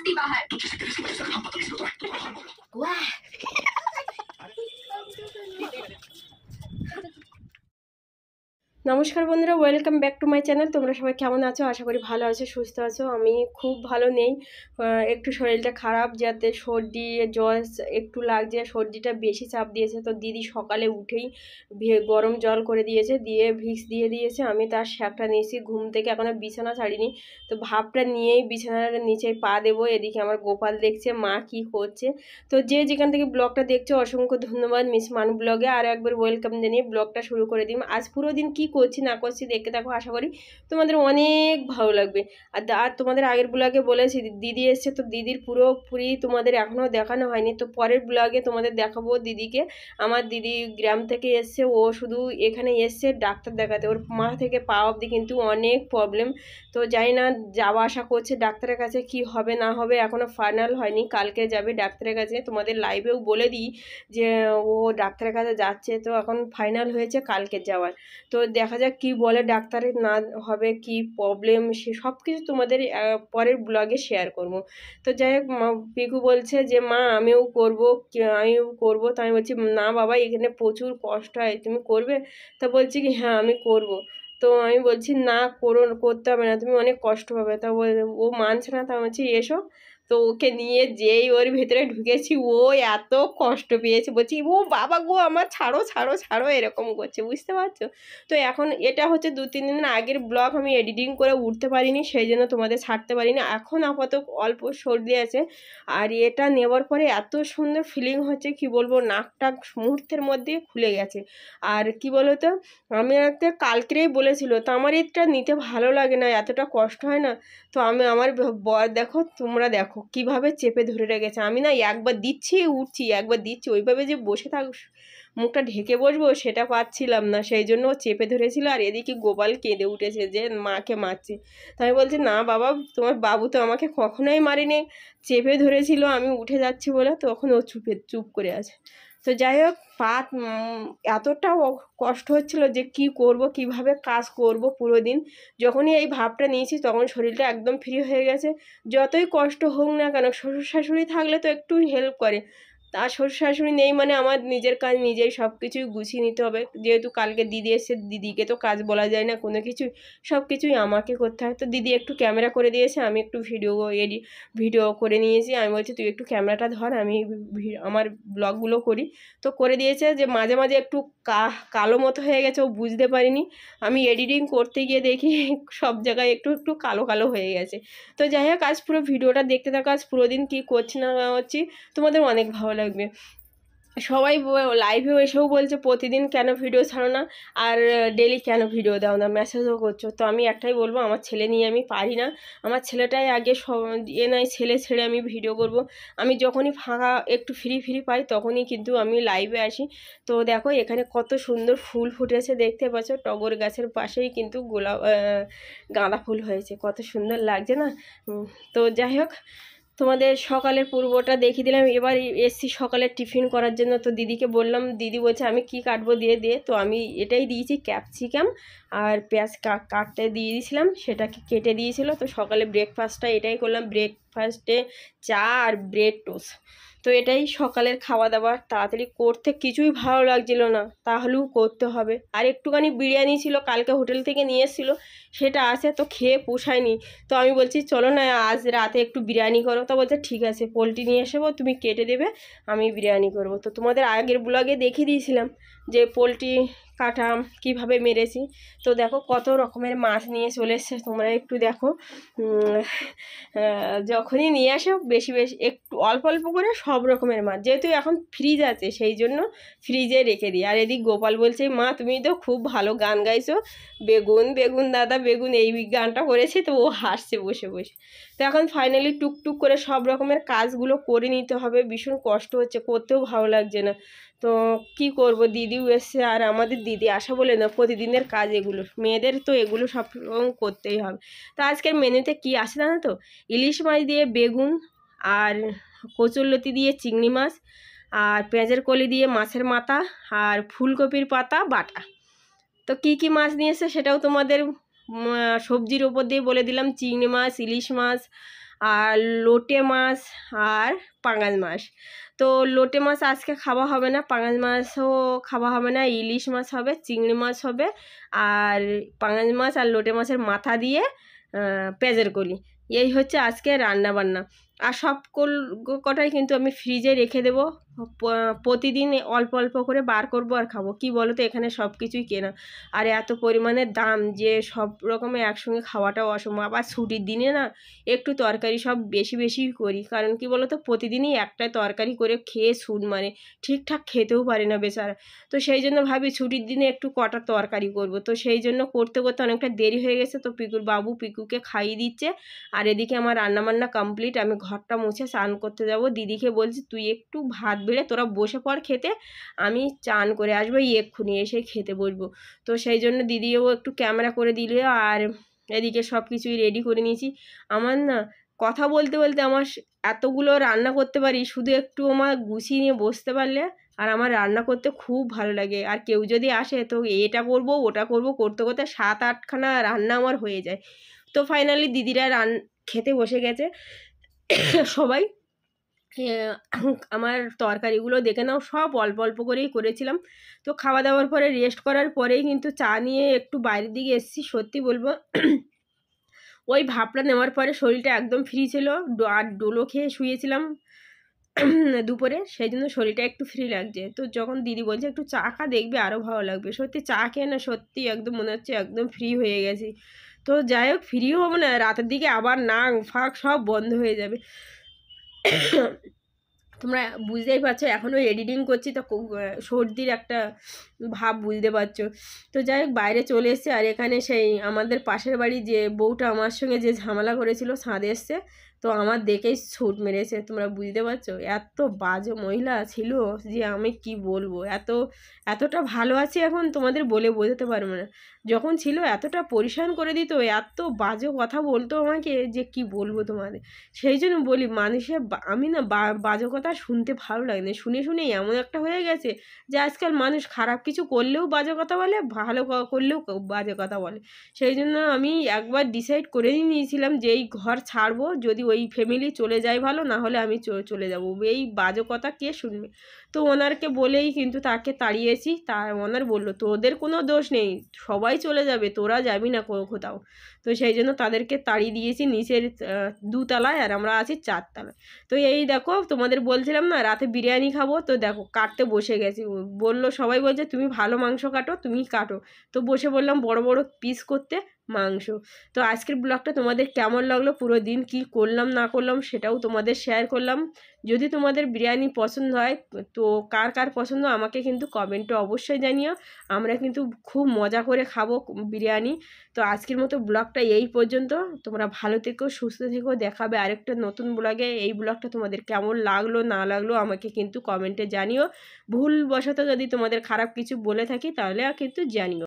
Aunty बाहर। तुझे से तेरे वजह से काम पता नहीं होता। वाह নমস্কার বন্ধুরা, welcome back to my channel. তোমরা সবাই কেমন আছো? আশা করি ভালো আছো, সুস্থ আছো। আমি খুব ভালো নেই, একটু শরীরটা খারাপ, যাতে সর্দি জ্বর একটু লাগছে। সর্দিটা বেশি চাপ দিয়েছে, তো দিদি সকালে উঠেই গরম জল করে দিয়েছে, দিয়ে ভিক্স দিয়ে দিয়েছে। আমি তার শ্যাকটা নিয়েছি ঘুম থেকে, এখনও বিছানা ছাড়িনি, তো ভাবটা নিয়েই বিছানার নিচে পা দেবো। এদিকে আমার গোপাল দেখছে মা কি করছে। তো যে যেখান থেকে ব্লগটা দেখছো অসংখ্য ধন্যবাদ মিস মানু ব্লগে, আর একবার ওয়েলকাম জানিয়ে ব্লগটা শুরু করে দিই। আজ পুরো দিন কি করছি না করছি দেখতে থাকো, আশা করি তোমাদের অনেক ভালো লাগবে। আর তোমাদের আগের ব্লগে বলেছি দিদি এসছে, তো দিদির পুরোপুরি তোমাদের এখনও দেখানো হয়নি, তো পরের ব্লগে তোমাদের দেখাবো দিদিকে। আমার দিদি গ্রাম থেকে এসছে, ও শুধু এখানে এসছে ডাক্তার দেখাতে, ওর মাথা থেকে পা অবধি কিন্তু অনেক প্রবলেম। তো জানি না, যাওয়া আসা করছে ডাক্তারের কাছে, কি হবে না হবে এখনও ফাইনাল হয়নি। কালকে যাবে ডাক্তারের কাছে, তোমাদের লাইভেও বলে দিই যে ও ডাক্তারের কাছে যাচ্ছে, তো এখন ফাইনাল হয়েছে কালকে যাওয়ার। তো দেখা যাক কি বলে ডাক্তারের, না হবে কি প্রবলেম, সে সব কিছু তোমাদের পরের ব্লগে শেয়ার করব। তো যাই হোক, পিকু বলছে যে মা আমিও করবো। তো আমি বলছি না বাবা, এখানে প্রচুর কষ্ট হয়, তুমি করবে? তা বলছি কি হ্যাঁ আমি করব। তো আমি বলছি না করতে হবে না, তুমি অনেক কষ্ট পাবে। তা ও মানছে না, তা বলছি এসো। তো ওকে নিয়ে যেই ওর ভেতরে ঢুকেছি, ও এত কষ্ট পেয়েছে, বলছি ও বাবা গো আমার ছাড়ো ছাড়ো ছাড়ো, এরকম করছে, বুঝতে পারছো? তো এখন এটা হচ্ছে 2-3 দিন আগের ব্লগ, আমি এডিটিং করে উঠতে পারিনি, সেই জন্য তোমাদের ছাড়তে পারিনি। এখন আপাতত অল্প সর্দি আছে, আর এটা নেওয়ার পরে এত সুন্দর ফিলিং হচ্ছে কি বলবো, নাকটা মুহূর্তের মধ্যে খুলে গেছে। আর কি বলো তো, আমি একটা কালকেই বলেছিল, তো আমার এটা নিতে ভালো লাগে না, এতটা কষ্ট হয় না। তো আমার বর দেখো, তোমরা দেখো কিভাবে চেপে ধরে রেখেছে। আমি না একবার দিচ্ছি উঠছি, একবার দিচ্ছি, ওইভাবে যে বসে থাক মুখটা ঢেকে বসবো সেটা পাচ্ছিলাম না, সেই জন্য ও চেপে ধরেছিল। আর এদিকে গোপাল কেঁদে উঠেছে যে মাকে মারছে। তাই বলছি না বাবা, তোমার বাবু তো আমাকে কখনোই মারিনি, চেপে ধরেছিল আমি উঠে যাচ্ছি বলে, তখন ও চুপ করে আছে। তো যাই হোক, এতটা কষ্ট হচ্ছিল যে কি করব, কিভাবে কাজ করব পুরো দিন। যখনই এই ভাবটা নিয়েছি তখন শরীরটা একদম ফ্রি হয়ে গেছে। যতই কষ্ট হোক না কেন, শ্বশুর শাশুড়ি থাকলে তো একটু হেল্প করে, আর শ্বশুর শাশুড়ি নেই মানে আমার নিজের কাজ নিজেই সব কিছুই গুছিয়ে নিতে হবে। যেহেতু কালকে দিদি এসে, দিদিকে তো কাজ বলা যায় না কোনো কিছুই, সব কিছুই আমাকে করতে হয়। তো দিদি একটু ক্যামেরা করে দিয়েছে, আমি একটু ভিডিও করে নিয়েছি। আমি বলছি তুই একটু ক্যামেরাটা ধর, আমি আমার ব্লগগুলো করি। তো করে দিয়েছে, যে মাঝে মাঝে একটু কালো মতো হয়ে গেছে, ও বুঝতে পারিনি। আমি এডিটিং করতে গিয়ে দেখি সব জায়গায় একটু একটু কালো কালো হয়ে গেছে। তো যাই হোক, আজ পুরো ভিডিওটা দেখতে থাকো, আজ পুরো দিন কী করছি না হচ্ছি তোমাদের অনেক ভালো লাগবে। সবাই লাইভেও এসেও বলছে প্রতিদিন কেন ভিডিও ছাড়ো না, আর ডেলি কেন ভিডিও দাও না, মেসেজও করছো। তো আমি একটাই বলবো, আমার ছেলে নিয়ে আমি পারি না, আমার ছেলেটাই আগে নয়, ছেলে ছেড়ে আমি ভিডিও করব। আমি যখনই ফাঁকা একটু ফ্রি পাই তখনই কিন্তু আমি লাইভে আসি। তো দেখো এখানে কত সুন্দর ফুল ফুটেছে দেখতে পাচ্ছ, টগর গাছের পাশেই কিন্তু গাঁদা ফুল হয়েছে, কত সুন্দর লাগছে না। তো যাই হোক, তোমাদের সকালের পূর্বটা দেখিয়ে দিলাম। এবার এসছি সকালে টিফিন করার জন্য, তো দিদিকে বললাম, দিদি বলছে আমি কি কাটবো দিয়ে, তো আমি এটাই দিয়েছি, ক্যাপসিকাম আর পেঁয়াজ কাটতে দিয়ে দিয়েছিলাম, সেটাকে কেটে দিয়েছিল। তো সকালে ব্রেকফাস্টটা এটাই করলাম, ব্রেকফাস্টে চা আর ব্রেড টোস্ট। তো এটাই সকালের খাওয়া দাওয়া। তাড়াতাড়ি করতে কিছুই ভালো লাগছিল না, তাহলেও করতে হবে। আর একটুখানি বিরিয়ানি ছিল, কালকে হোটেল থেকে নিয়ে এসেছিলো, সেটা আছে, তো খেয়ে পোষায়নি। তো আমি বলছি চলো না আজ রাতে একটু বিরিয়ানি করো। তো বলছে ঠিক আছে, পোলট্রি নিয়ে এসবো, তুমি কেটে দেবে, আমি বিরিয়ানি করব। তো তোমাদের আগের ব্লগে দেখিয়ে দিয়েছিলাম যে পোলট্রি কাটা কীভাবে মেরেছি। তো দেখো কত রকমের মাছ নিয়ে চলে এসছে, তোমরা একটু দেখো। যখনই নিয়ে আসো বেশি একটু অল্প অল্প করে সব রকমের মাছ, যেহেতু এখন ফ্রিজ আছে সেই জন্য ফ্রিজে রেখে দিই। আর এদিক গোপাল বলছে মা তুমি তো খুব ভালো গান গাইছো, বেগুন বেগুন দাদা বেগুন, এই গানটা করেছে। তো ও হাসছে বসে বসে। তো এখন ফাইনালি টুকটুক করে সব রকমের কাজগুলো করে নিতে হবে, ভীষণ কষ্ট হচ্ছে, করতেও ভালো লাগছে না। তো কি করব, দিদিও এসছে, আর আমাদের দিদি আসা বলে না, প্রতিদিনের কাজ এগুলো, মেয়েদের তো এগুলো সব রকম করতেই হবে। তো আজকের মেনুতে কি আসে জানো তো, ইলিশ মাছ দিয়ে বেগুন, আর কচুরলতি দিয়ে চিংড়ি মাছ, আর পেঁয়াজের কলি দিয়ে মাছের মাথা, আর ফুলকপির পাতা বাটা। তো কি মাছ নিয়েছে সেটাও তোমাদের সবজির ওপর দিয়ে বলে দিলাম, চিংড়ি মাছ, ইলিশ মাছ, আর লোটে মাছ আর পাঙাশ মাছ। তো লোটে মাছ আজকে খাওয়া হবে না, পাঙাশ মাছও খাওয়া হবে না, ইলিশ মাছ হবে, চিংড়ি মাছ হবে, আর পাঙাশ মাছ আর লোটে মাছের মাথা দিয়ে পেঁয়াজের কলি। এই হচ্ছে আজকে রান্না বান্না। আর সব কটাই কিন্তু আমি ফ্রিজে রেখে দেবো, প্রতিদিন অল্প অল্প করে বার করব আর খাবো। কি বলো তো, এখানে সব কিছুই কেনা, আর এত পরিমাণের দাম যে সব রকমের একসঙ্গে খাওয়াটাও অসম্ভব। আবার ছুটির দিনে না একটু তরকারি সব বেশি বেশি করি, কারণ কি বলো তো, প্রতিদিনই একটা তরকারি করে খেয়ে ছুট মানে ঠিকঠাক খেতেও পারে না বেচারা। তো সেই জন্য ভাবি ছুটির দিনে একটু কটা তরকারি করব। তো সেই জন্য করতে করতে অনেকটা দেরি হয়ে গেছে। তো পিকুর বাবু পিকুকে খাইয়ে দিচ্ছে, আর এদিকে আমার রান্নাবান্না কমপ্লিট। আমি ঘরটা মুছে স্নান করতে যাব। দিদিকে বলছি তুই একটু ভাত বেড়ে তোরা বসে পড় খেতে, আমি চান করে আসবো, এক্ষুনি এসে খেতে বসবো। তো সেই জন্য দিদিও একটু ক্যামেরা করে দিলে, আর এদিকে সব কিছুই রেডি করে নিয়েছি। আমার না কথা বলতে বলতে আমার এতগুলো রান্না করতে পারি, শুধু একটু আমার গুছিয়ে নিয়ে বসতে পারলে। আর আমার রান্না করতে খুব ভালো লাগে, আর কেউ যদি আসে তো এটা করব ওটা করব করতে করতে 7-8খানা রান্না আমার হয়ে যায়। তো ফাইনালি দিদিরা খেতে বসে গেছে সবাই। আমার তরকারিগুলো দেখে নাও, সব অল্প অল্প করেই করেছিলাম। তো খাওয়া দাওয়ার পরে রেস্ট করার পরেই কিন্তু চা নিয়ে একটু বাইরের দিকে এসেছি। সত্যি বলবো ওই ভাপটা নেওয়ার পরে শরীরটা একদম ফ্রি ছিল, আর ডোলো খেয়ে শুয়েছিলাম দুপুরে, সেই জন্য শরীরটা একটু ফ্রি লাগছে। তো যখন দিদি বলছে একটু চা খা, দেখবে আরও ভালো লাগবে, সত্যি চা খেয়ে না সত্যি একদম মনে হচ্ছে একদম ফ্রি হয়ে গেছি। তো যাই হোক, ফ্রি হবো না, রাতের দিকে আবার নাক ফাঁক সব বন্ধ হয়ে যাবে। তোমরা বুঝতেই পারছো, এখনও এডিটিং করছি, তো সর্দির একটা ভাব বুঝতে পারছো। তো যাই হোক, বাইরে চলে এসছে, আর এখানে সেই আমাদের পাশের বাড়ি যে বউটা আমার সঙ্গে যে ঝামেলা করেছিল ছাদে এসছে, তো আমার দেখেই ছুট মেরেছে। তোমরা বুঝতে পারছো, এত বাজে মহিলা ছিল যে আমি কি বলবো। এতটা ভালো আছি এখন তোমাদের বলে বোঝাতে পারবো না। যখন ছিল এতটা পরিশান করে দিত, এত বাজে কথা বলতো আমাকে যে কি বলবো তোমাদের। সেই জন্য বলি মানুষের আমি না বাজে কথা শুনতে ভালো লাগে না, শুনে শুনেই এমন একটা হয়ে গেছে যে আজকাল মানুষ খারাপ কিছু করলেও বাজে কথা বলে, ভালো করলেও বাজে কথা বলে। সেই জন্য আমি একবার ডিসাইড করেই নিয়েছিলাম যে এই ঘর ছাড়বো, যদি ওই ফ্যামিলি চলে যায় ভালো, না হলে আমি চলে যাব। এই বাজে কথা কে শুনবে। তো ওনারকে বলেই কিন্তু তাকে তাড়িয়েছি। ওনার বললো তোদের কোনো দোষ নেই, সবাই চলে যাবে, তোরা যাবি না কোথাও। তো সেই জন্য তাদেরকে তাড়িয়ে দিয়েছি নিচের 2তলায়, আর আমরা আছি 4তলায়। তো এই দেখো, তোমাদের বলছিলাম না রাতে বিরিয়ানি খাবো, তো দেখো কাটতে বসে গেছি। বললো সবাই বলছে তুমি ভালো মাংস কাটো, তুমি কাটো। তো বসে বললাম বড় বড় পিস করতে মাংস। তো আজকের ব্লগটা তোমাদের কেমন লাগলো, পুরো দিন কি করলাম না করলাম সেটাও তোমাদের শেয়ার করলাম। যদি তোমাদের বিরিয়ানি পছন্দ হয়, তো কার কার পছন্দ আমাকে কিন্তু কমেন্টে অবশ্যই জানিও। আমরা কিন্তু খুব মজা করে খাবো বিরিয়ানি। তো আজকের মতো ব্লগটা এই পর্যন্ত। তোমরা ভালো থেকো, সুস্থ থেকো, দেখাবে আরেকটা নতুন ব্লগে। এই ব্লগটা তোমাদের কেমন লাগলো না লাগলো আমাকে কিন্তু কমেন্টে জানিও। ভুলবশত যদি তোমাদের খারাপ কিছু বলে থাকি তাহলে কিন্তু জানিও।